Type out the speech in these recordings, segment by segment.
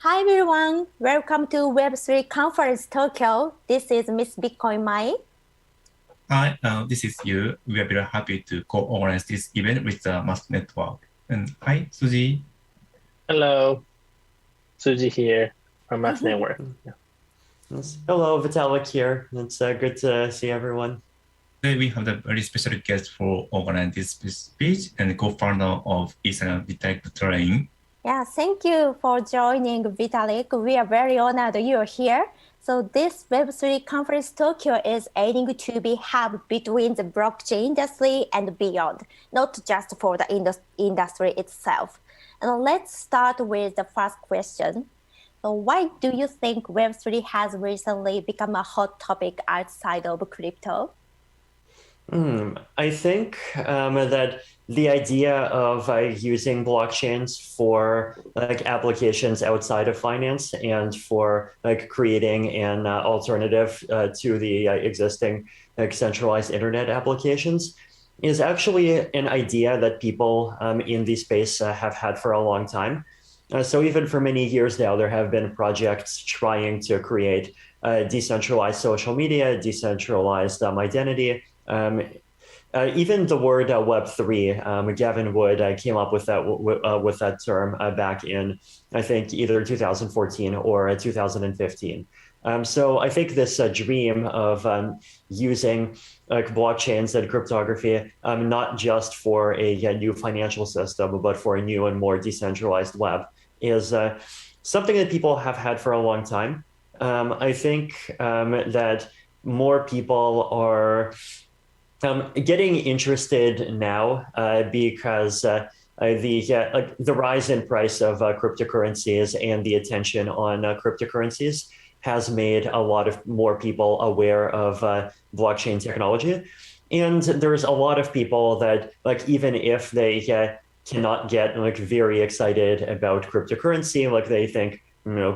Hi everyone, welcome to Web3 Conference Tokyo. This is Miss Bitcoin Mai. Hi, this is Yu. We are very happy to co-organize this event with the Mask Network. And hi, Suji. Hello, Suji here from Max Network. Yeah. Hello, Vitalik here. It's good to see everyone. Today we have a very special guest for organizing this speech and co-founder of Ethereum Vitalik Buterin. Yeah, thank you for joining, Vitalik. We are very honored you're here. So this Web3 Conference Tokyo is aiming to be hub between the blockchain industry and beyond, not just for the industry itself. And let's start with the first question. So why do you think Web3 has recently become a hot topic outside of crypto? I think that the idea of using blockchains for applications outside of finance and for creating an alternative to the existing centralized internet applications is actually an idea that people in the space have had for a long time. So even for many years now, there have been projects trying to create decentralized social media, decentralized identity. Even the word Web3, Gavin Wood came up with that term back in, I think, either 2014 or 2015. So I think this dream of using blockchains and cryptography, not just for a new financial system, but for a new and more decentralized web, is something that people have had for a long time. I think that more people are getting interested now because the rise in price of cryptocurrencies and the attention on cryptocurrencies has made a lot of more people aware of blockchain technology. And there's a lot of people that even if they cannot get very excited about cryptocurrency, they think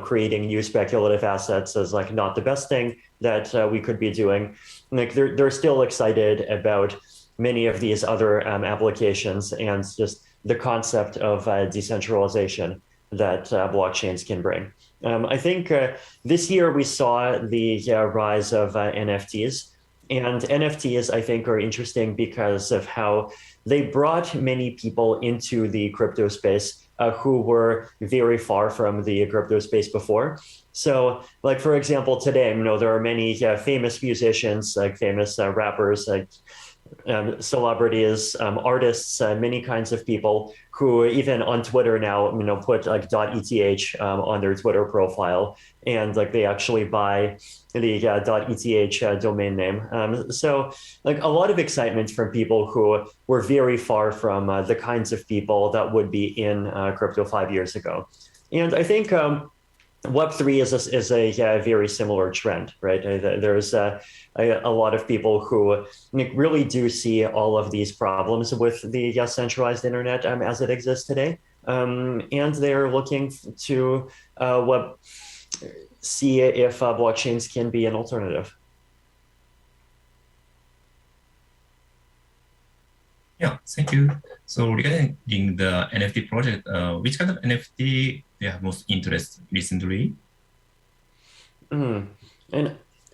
creating new speculative assets is not the best thing that we could be doing. They're still excited about many of these other applications and just the concept of decentralization that blockchains can bring. I think this year we saw the rise of NFTs. And NFTs, I think, are interesting because of how they brought many people into the crypto space who were very far from the crypto space before. So, for example, today, there are many famous musicians, famous rappers, celebrities, artists, many kinds of people who even on Twitter now, put .eth on their Twitter profile, and they actually buy the .eth domain name. So a lot of excitement from people who were very far from the kinds of people that would be in crypto 5 years ago. And I think Web3 is a very similar trend, right? There's a lot of people who really do see all of these problems with the centralized internet as it exists today. And they're looking to see if blockchains can be an alternative. Yeah, thank you. So regarding the NFT project, which kind of NFT you have most interest recently? And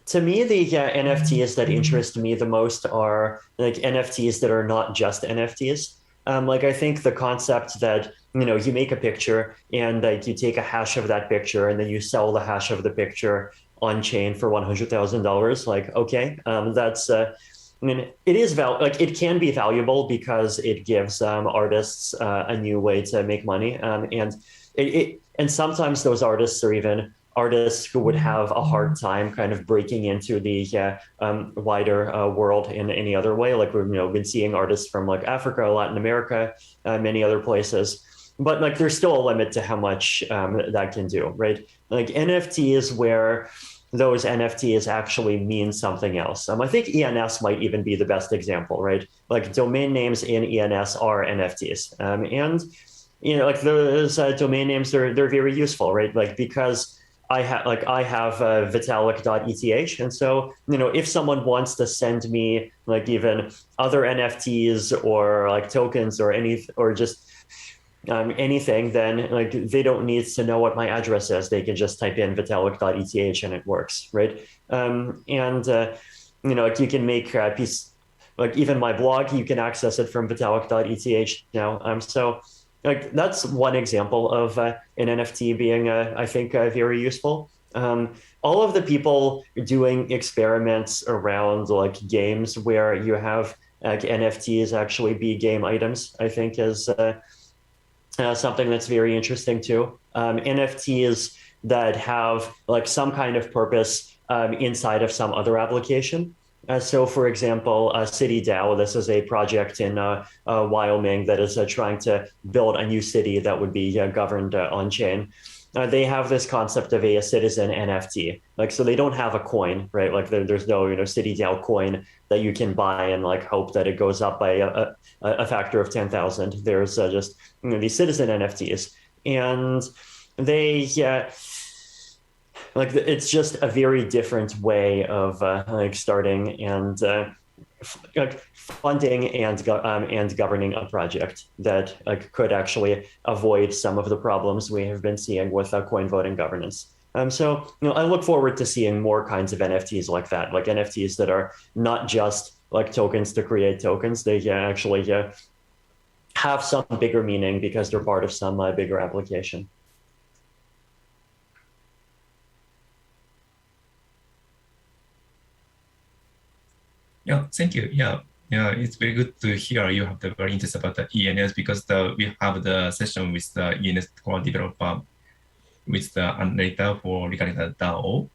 to me, the NFTs that interest me the most are NFTs that are not just NFTs. I think the concept that you make a picture and you take a hash of that picture and then you sell the hash of the picture on chain for $100,000. Okay, that's it is it can be valuable because it gives artists a new way to make money, and sometimes those artists are even artists who would have a hard time kind of breaking into the wider world in any other way. We've been seeing artists from Africa, Latin America, many other places. But there's still a limit to how much that can do, right? NFTs where those NFTs actually mean something else. I think ENS might even be the best example, right? Domain names in ENS are NFTs, and those domain names they're very useful, right? Because I have Vitalik.eth, and so if someone wants to send me even other NFTs or tokens or just anything, then like they don't need to know what my address is. They can just type in vitalik.eth and it works, right? Like you can make a piece, like even my blog, you can access it from vitalik.eth now. So like that's one example of an NFT being, I think, very useful. All of the people doing experiments around like games where you have like NFTs actually be game items, I think is something that's very interesting too. NFTs that have like some kind of purpose inside of some other application. So, for example, CityDAO, this is a project in Wyoming that is trying to build a new city that would be governed on chain. They have this concept of a citizen NFT. Like, so they don't have a coin, right? Like there's no, CityDAO coin that you can buy and like hope that it goes up by a factor of 10,000. There's just these citizen NFTs, and they like it's just a very different way of like starting and funding and governing a project that could actually avoid some of the problems we have been seeing with coin voting governance. So I look forward to seeing more kinds of NFTs like that, like NFTs that are not just like tokens to create tokens. They actually have some bigger meaning because they're part of some bigger application. Yeah, thank you. Yeah, it's very good to hear you have the very interest about the ENS because we have the session with the ENS core developer with the narrator for regarding the DAO.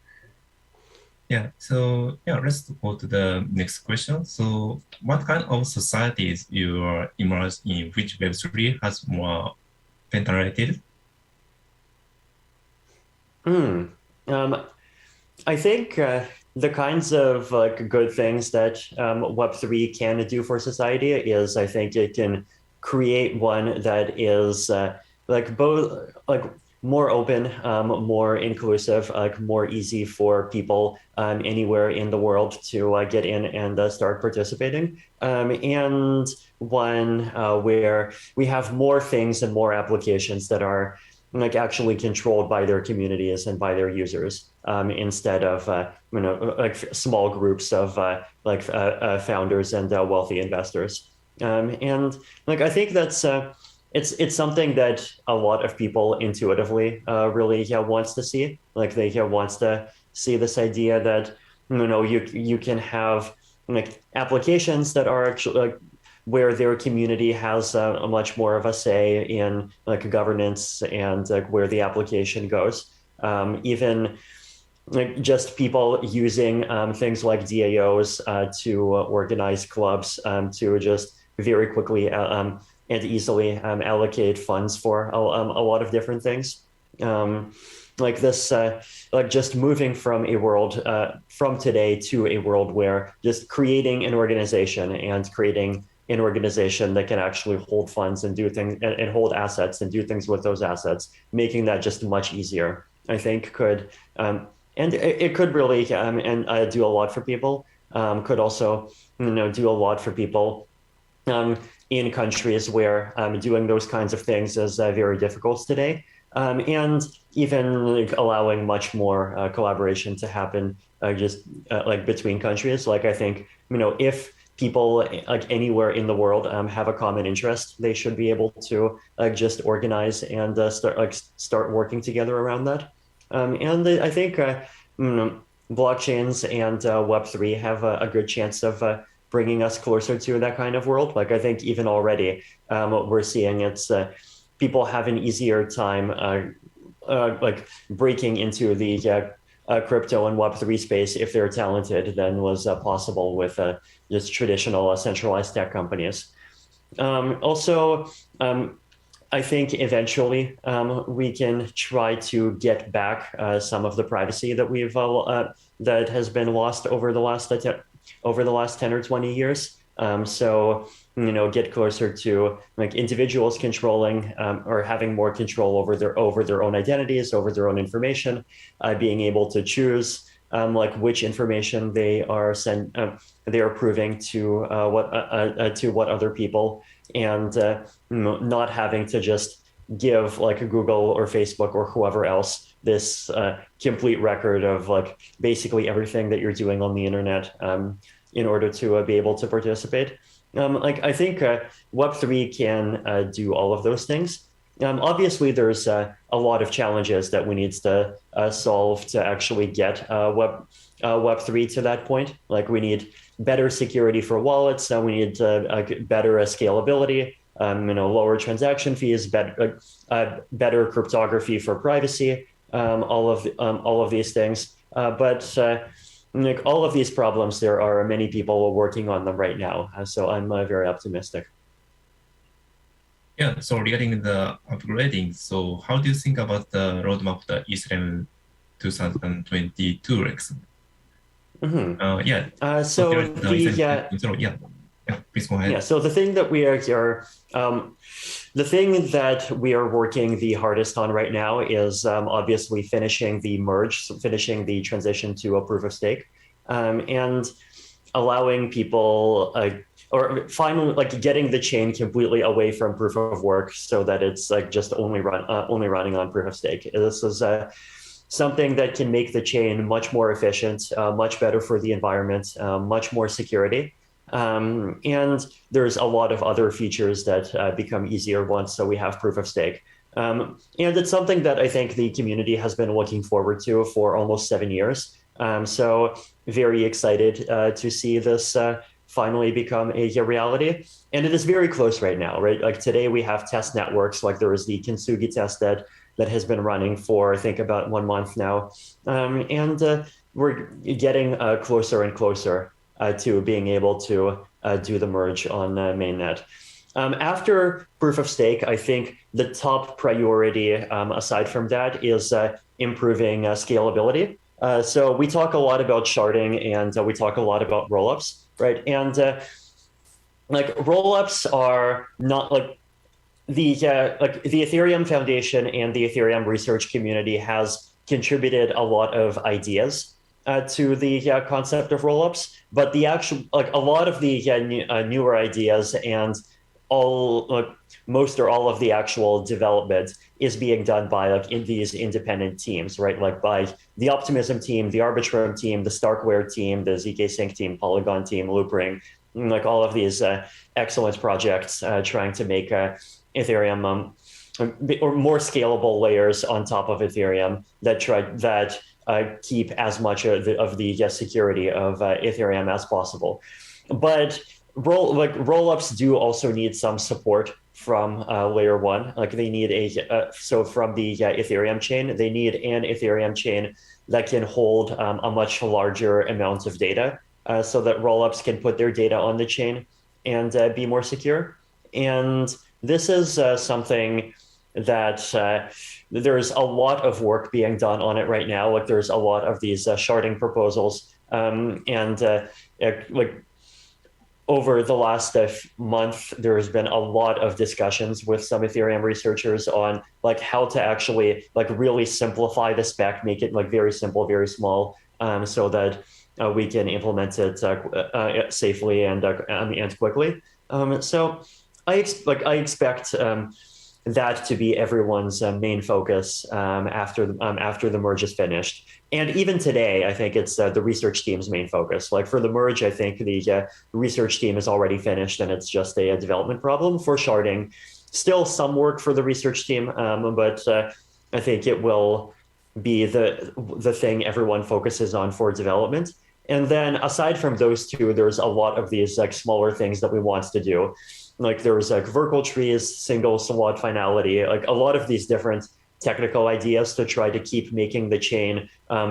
Yeah, so let's go to the next question. So what kind of societies you are immersed in which Web3 has more penetrated? I think the kinds of like good things that Web3 can do for society is I think it can create one that is like both like more open, more inclusive, like more easy for people anywhere in the world to get in and start participating, and one where we have more things and more applications that are like actually controlled by their communities and by their users, instead of like small groups of founders and wealthy investors. And like I think that's it's something that a lot of people intuitively really wants to see. Like they wants to see this idea that you can have like applications that are actually like where their community has a much more of a say in like governance and like where the application goes. Even like just people using things like DAOs to organize clubs to just very quickly and easily allocate funds for a lot of different things. Like this, like just moving from a world from today to a world where just creating an organization and creating an organization that can actually hold funds and do things and hold assets and do things with those assets, making that just much easier, I think could, and it could really, and do a lot for people, could also, do a lot for people in countries where doing those kinds of things is very difficult today. And even like allowing much more collaboration to happen just like between countries. Like I think, if people like anywhere in the world have a common interest, they should be able to just organize and start working together around that. And I think blockchains and Web3 have a good chance of bringing us closer to that kind of world. Like I think even already we're seeing it's people have an easier time like breaking into the crypto and Web3 space if they're talented than was possible with just traditional centralized tech companies. Also, I think eventually we can try to get back some of the privacy that we've that has been lost over the last 10 or 20 years. So get closer to like individuals controlling or having more control over their own identities, over their own information, being able to choose like which information they are approving to what other people, and not having to just give like Google or Facebook or whoever else this complete record of like basically everything that you're doing on the internet in order to be able to participate. Like I think Web3 can do all of those things. Obviously, there's a lot of challenges that we need to solve to actually get Web3 to that point. Like we need better security for wallets. We need better scalability. Lower transaction fees, better cryptography for privacy. All of these things, but like all of these problems, there are many people working on them right now. So I'm very optimistic. Yeah, so regarding the upgrading, so how do you think about the roadmap of the Ethereum 2022, Rex? Yeah. So yeah, please go ahead. Yeah, so the thing that we are the thing that we are working the hardest on right now is obviously finishing the merge, so finishing the transition to a proof of stake, and allowing people or finally like getting the chain completely away from proof of work so that it's like just only running on proof of stake. This is something that can make the chain much more efficient, much better for the environment, much more security. And there's a lot of other features that become easier once we have proof of stake. And it's something that I think the community has been looking forward to for almost 7 years. So very excited to see this finally become a reality. And it is very close right now, right? Like today we have test networks, like there is the Kintsugi test that has been running for, I think, about 1 month now. And we're getting closer and closer to being able to do the merge on mainnet. After proof of stake, I think the top priority, aside from that, is improving scalability. So we talk a lot about sharding and we talk a lot about rollups, right? And like rollups are not like the Ethereum Foundation and the Ethereum research community has contributed a lot of ideas to the concept of rollups, but the actual like a lot of the newer ideas and most or all of the actual development is being done by like in these independent teams, right? Like by the Optimism team, the Arbitrum team, the Starkware team, the ZK Sync team, Polygon team, Loopring, like all of these excellent projects trying to make Ethereum or more scalable layers on top of Ethereum that keep as much of the security of Ethereum as possible. But rollups do also need some support from layer one. Like they need so from the Ethereum chain, they need an Ethereum chain that can hold a much larger amount of data so that rollups can put their data on the chain and be more secure. And this is something that there's a lot of work being done on it right now. Like there's a lot of these sharding proposals and like over the last month, there has been a lot of discussions with some Ethereum researchers on like how to actually like really simplify the spec, make it like very simple, very small, so that we can implement it safely and quickly. So I expect that to be everyone's main focus after the merge is finished. And even today, I think it's the research team's main focus. Like for the merge, I think the research team is already finished and it's just a development problem. For sharding, still some work for the research team, but I think it will be the thing everyone focuses on for development. And then aside from those two, there's a lot of these like smaller things that we want to do. Like there's like Verkle trees, single slot finality, like a lot of these different technical ideas to try to keep making the chain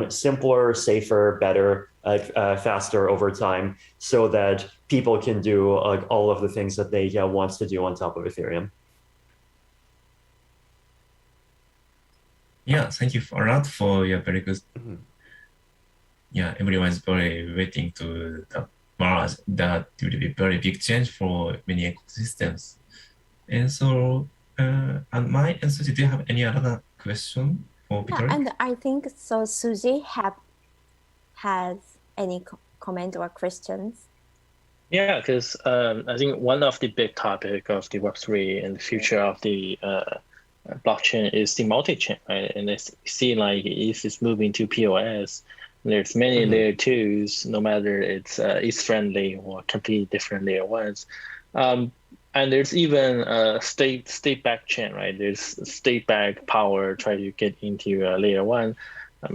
simpler, safer, better, faster over time, so that people can do like all of the things that they want to do on top of Ethereum. Yeah, thank you a lot for your very good. Yeah, everyone's very waiting to the merge. That will be very big change for many ecosystems. And so, and my and Suji, do you have any other question for Buterin? And I think so. Suji has any comment or questions? Yeah, because I think one of the big topic of the Web3 and the future of the blockchain is the multi-chain, right? And I see like if it's moving to POS, there's many layer twos, no matter it's friendly or completely different layer ones. And there's even a state back chain, right? There's state back power try to get into layer one.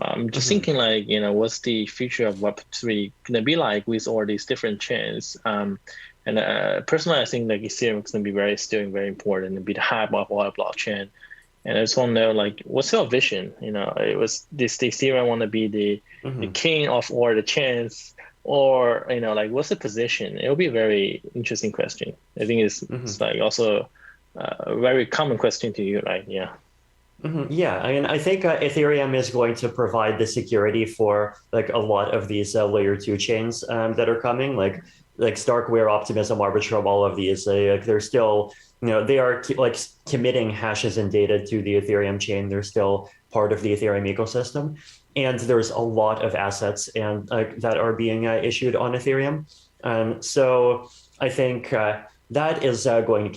I'm just thinking like, what's the future of Web3 gonna be like with all these different chains? And personally, I think like Ethereum is gonna be still very important and be the hub of all blockchain. And I just want to know, like, what's your vision? It was this Ethereum want to be the king of all the chains, or like, what's the position? It'll be a very interesting question. I think it's like also a very common question to you, right? Yeah. Yeah, I mean, I think Ethereum is going to provide the security for like a lot of these layer two chains that are coming, like Starkware, Optimism, Arbitrum, all of these. They're still, they are like committing hashes and data to the Ethereum chain. They're still part of the Ethereum ecosystem, and there's a lot of assets and that are being issued on Ethereum. So I think that is going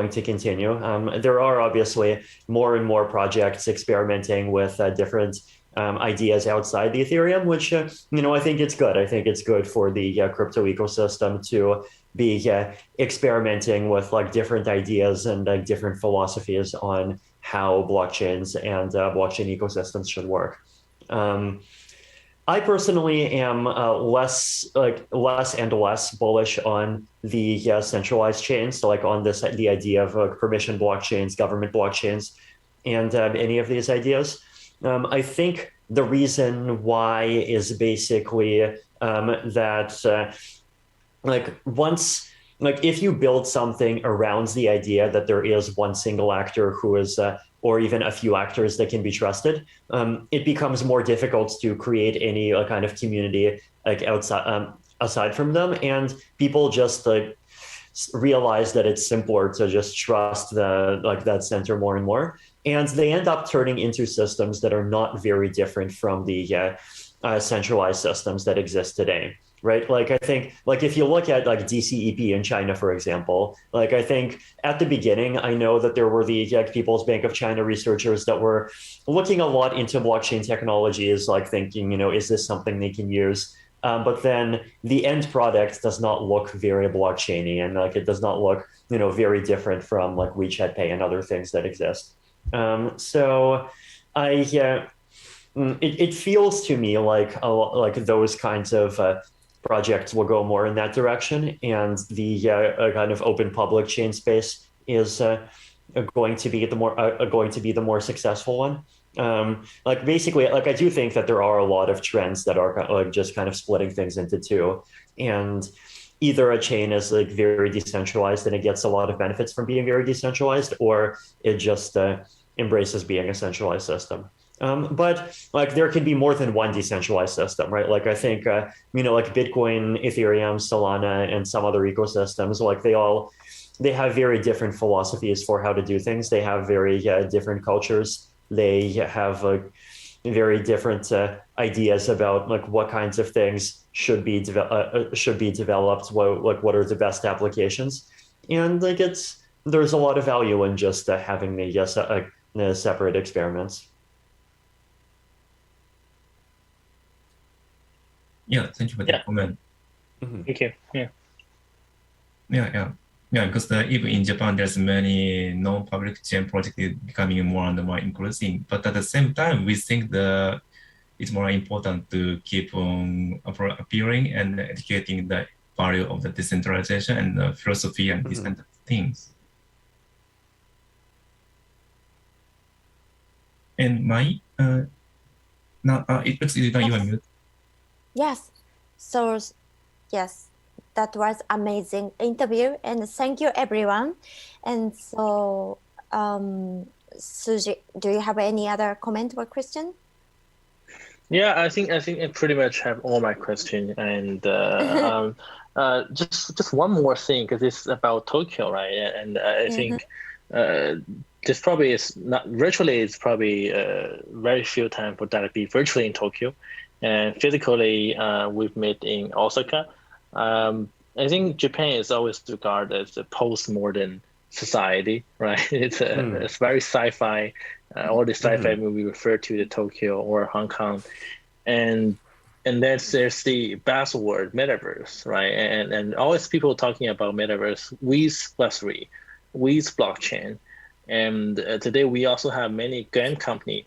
to continue. There are obviously more and more projects experimenting with different ideas outside the Ethereum, which I think it's good. I think it's good for the crypto ecosystem to be experimenting with like different ideas and different philosophies on how blockchains and blockchain ecosystems should work. I personally am less and less bullish on the centralized chains, so like on the idea of permission blockchains, government blockchains, and any of these ideas. I think the reason why is basically that if you build something around the idea that there is one single actor who is or even a few actors that can be trusted, it becomes more difficult to create any kind of community like aside from them, and people just realize that it's simpler to just trust that center more and more, and they end up turning into systems that are not very different from the centralized systems that exist today. Right. Like, I think, like, if you look at like DCEP in China, for example, like, I think at the beginning, I know that there were the People's Bank of China researchers that were looking a lot into blockchain technologies, like thinking, is this something they can use? But then the end product does not look very blockchainy, and like it does not look, very different from like WeChat Pay and other things that exist. So it feels to me like those kinds of projects will go more in that direction, and the kind of open public chain space is going to be the more successful one. Basically, I do think that there are a lot of trends that are just kind of splitting things into two, and either a chain is like very decentralized and it gets a lot of benefits from being very decentralized, or it just embraces being a centralized system. But like there can be more than one decentralized system, right? Like I think, like Bitcoin, Ethereum, Solana, and some other ecosystems, like they have very different philosophies for how to do things. They have very different cultures. They have very different ideas about like what kinds of things should be developed. What are the best applications? And like there's a lot of value in just having the separate experiments. Yeah, thank you for the comment. Thank you. Yeah, because even in Japan, there's many non-public chain projects becoming more and more increasing. But at the same time, we think it's more important to keep on appearing and educating the value of the decentralization and the philosophy and these kind of things. And now it looks like you are mute. Yes. So, yes, that was amazing interview, and thank you everyone. And so, Suji, do you have any other comment or question? Yeah, I think I pretty much have all my questions, and just one more thing, because it's about Tokyo, right? And I think this probably is not virtually. It's probably very few time for that to be virtually in Tokyo. And physically, we've met in Osaka. I think Japan is always regarded as a post-modern society, right? It's very sci-fi. All the sci-fi movie refer to the Tokyo or Hong Kong, and there's the buzzword metaverse, right? And always people talking about metaverse with Web3, with blockchain, and today we also have many game company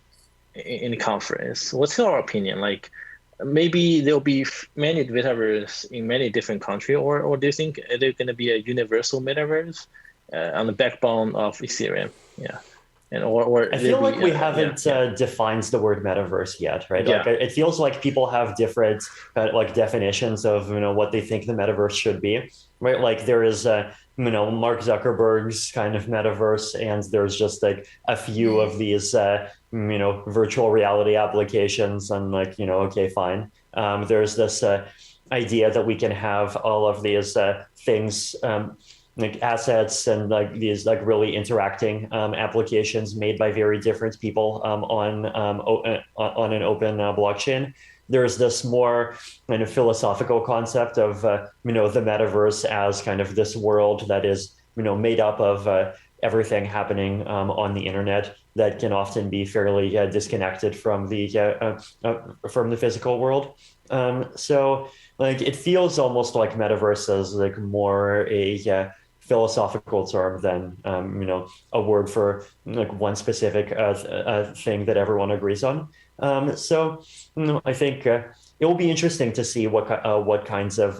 in the conference. What's your opinion? Like, maybe there'll be many metaverse in many different countries, or do you think there's going to be a universal metaverse on the backbone of Ethereum? Yeah, and or I feel like we yeah, haven't defined the word metaverse yet, right? Yeah. Like it feels like people have different like definitions of what they think the metaverse should be, right? Like there is Mark Zuckerberg's kind of metaverse, and there's just like a few of these virtual reality applications, and like okay, fine. There's this idea that we can have all of these things. Like assets and like these like really interacting applications made by very different people on an open blockchain. There's this more kind of philosophical concept of the metaverse as kind of this world that is made up of everything happening on the internet that can often be fairly disconnected from the physical world. So like it feels almost like metaverse is like more a philosophical term than a word for like one specific thing that everyone agrees on. So I think it will be interesting to see what kinds of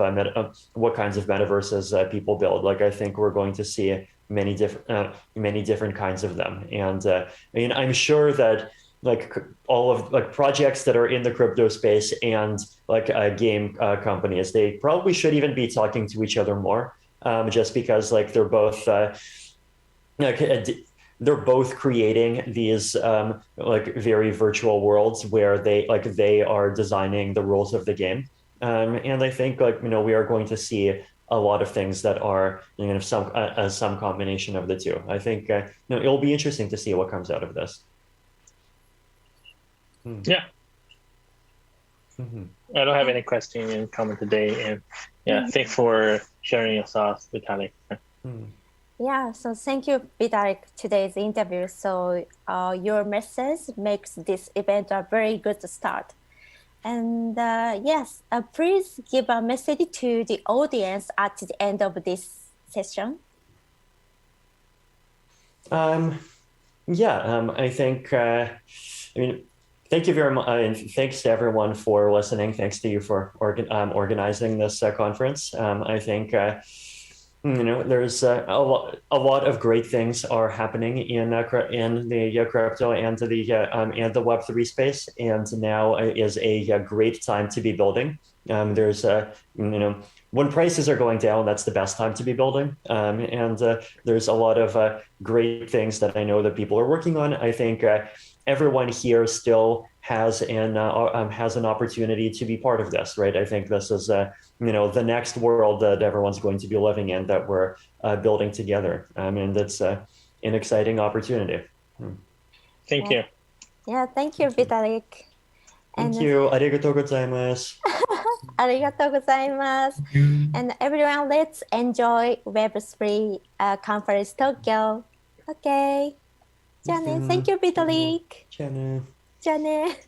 metaverses people build. Like I think we're going to see many different kinds of them, and I mean I'm sure that like all of like projects that are in the crypto space and like game companies, they probably should even be talking to each other more. Just because like they're both creating these like very virtual worlds where they are designing the rules of the game, and I think like we are going to see a lot of things that are some combination of the two. I think it'll be interesting to see what comes out of this. Yeah. I don't have any question in comment today, and thanks for sharing your thoughts, Vitalik. Yeah, so thank you, Vitalik, today's interview. So your message makes this event a very good start. And yes, please give a message to the audience at the end of this session. I think thank you very much, and thanks to everyone for listening. Thanks to you for organizing this conference. I think there's a lot of great things are happening in the crypto and the Web3 space, and now is a great time to be building. There's when prices are going down, that's the best time to be building. And there's a lot of great things that I know that people are working on. I think everyone here still has an opportunity to be part of this, right? I think this is the next world that everyone's going to be living in, that we're building together, and that's an exciting opportunity. Thank you. Yeah, thank you, Vitalik. Thank you. Arigatou gozaimasu. Arigatou gozaimasu. And everyone, let's enjoy Web3 Conference Tokyo. Okay. じゃあね、Thank you, Vitalik. じゃあね。じゃあね。